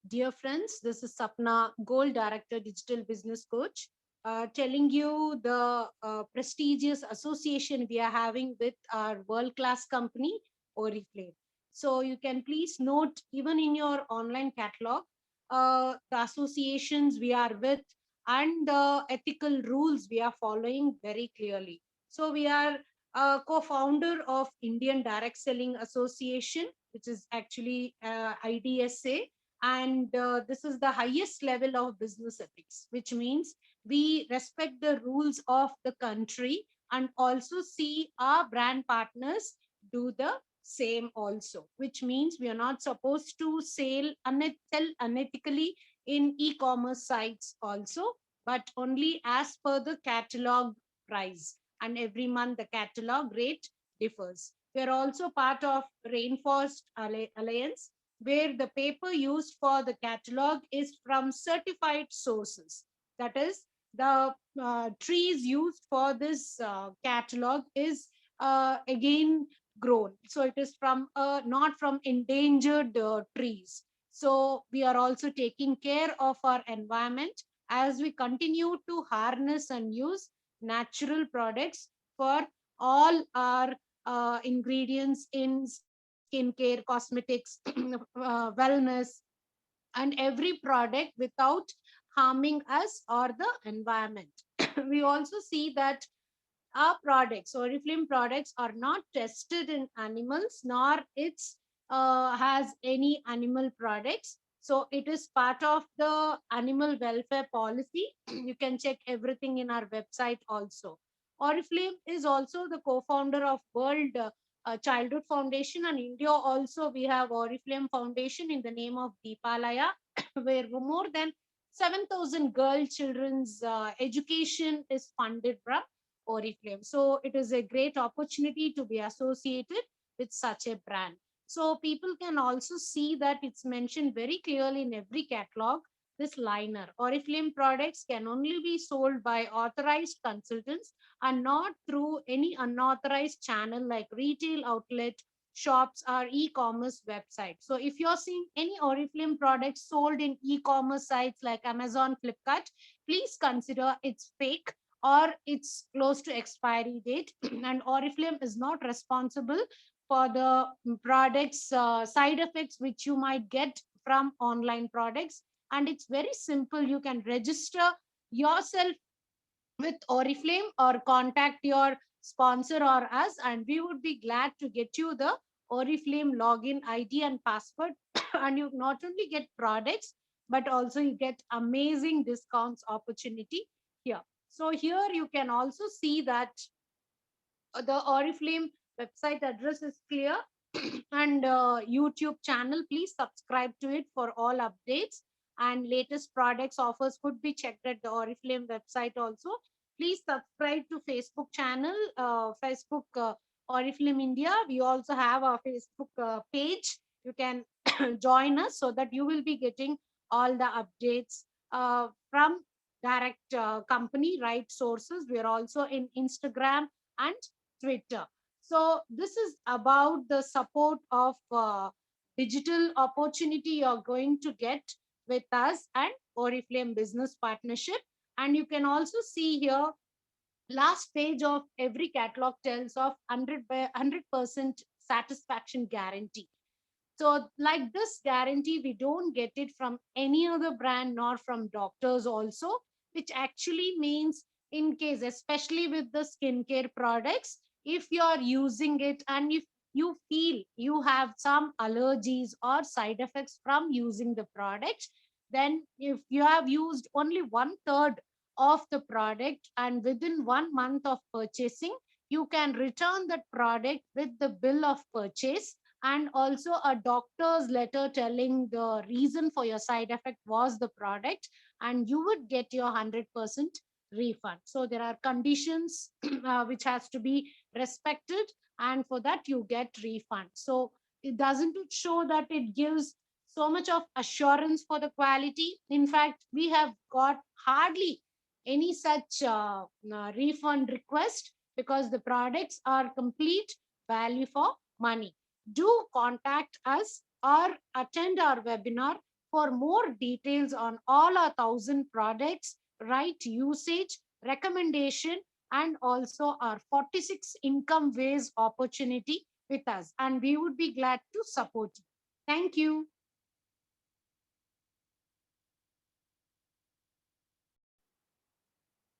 Dear friends, this is Sapna, Gold Director, Digital Business Coach, telling you the prestigious association we are having with our world class company, Oriflame. So, you can please note, even in your online catalog, the associations we are with and the ethical rules we are following very clearly. So, we are co founder of Indian Direct Selling Association, which is actually IDSA, and this is the highest level of business ethics, which means we respect the rules of the country and also see our brand partners do the same also, which means we are not supposed to sell unethically in e-commerce sites also, but only as per the catalog price, and every month the catalog rate differs. We are also part of Rainforest Alliance, where the paper used for the catalog is from certified sources. That is, the trees used for this catalog is again grown. So it is from not from endangered trees. So we are also taking care of our environment as we continue to harness and use natural products for all our ingredients in skincare, cosmetics, wellness, and every product without harming us or the environment. We also see that our products, Oriflame products, are not tested in animals, nor it's has any animal products. So it is part of the animal welfare policy. You can check everything in our website also. Oriflame is also the co-founder of World Childhood Foundation, and India also we have Oriflame Foundation in the name of Deepalaya, where more than 7,000 girl children's education is funded from Oriflame. So it is a great opportunity to be associated with such a brand. So people can also see that it's mentioned very clearly in every catalog. This liner, Oriflame products can only be sold by authorized consultants and not through any unauthorized channel like retail outlet, shops, or e-commerce website. So if you're seeing any Oriflame products sold in e-commerce sites like Amazon, Flipkart, please consider it's fake or it's close to expiry date. And Oriflame is not responsible for the products side effects which you might get from online products. And it's very simple. You can register yourself with Oriflame or contact your sponsor or us, and we would be glad to get you the Oriflame login ID and password. And you not only get products, but also you get amazing discounts opportunity here. So here you can also see that the Oriflame website address is clear, and YouTube channel. Please subscribe to it for all updates and latest products offers could be checked at the Oriflame website also. Please subscribe to Facebook channel, Facebook Oriflame India. We also have our Facebook page. You can join us so that you will be getting all the updates from direct company, right sources. We are also in Instagram and Twitter. So this is about the support of digital opportunity you're going to get with us and Oriflame business partnership. And you can also see here last page of every catalog tells of 100% satisfaction guarantee. So, like this guarantee, we don't get it from any other brand nor from doctors, also, which actually means, in case, especially with the skincare products, if you are using it and if you feel you have some allergies or side effects from using the product, then if you have used only one third of the product and within 1 month of purchasing, you can return that product with the bill of purchase and also a doctor's letter telling the reason for your side effect was the product, and you would get your 100% refund. So there are conditions which has to be respected, and for that you get refund. So it doesn't show that it gives so much of assurance for the quality. In fact, we have got hardly any such refund request because the products are complete value for money. Do contact us or attend our webinar For more details on all our 1,000 products, right usage, recommendation, and also our 46 income ways opportunity with us. And we would be glad to support you. Thank you.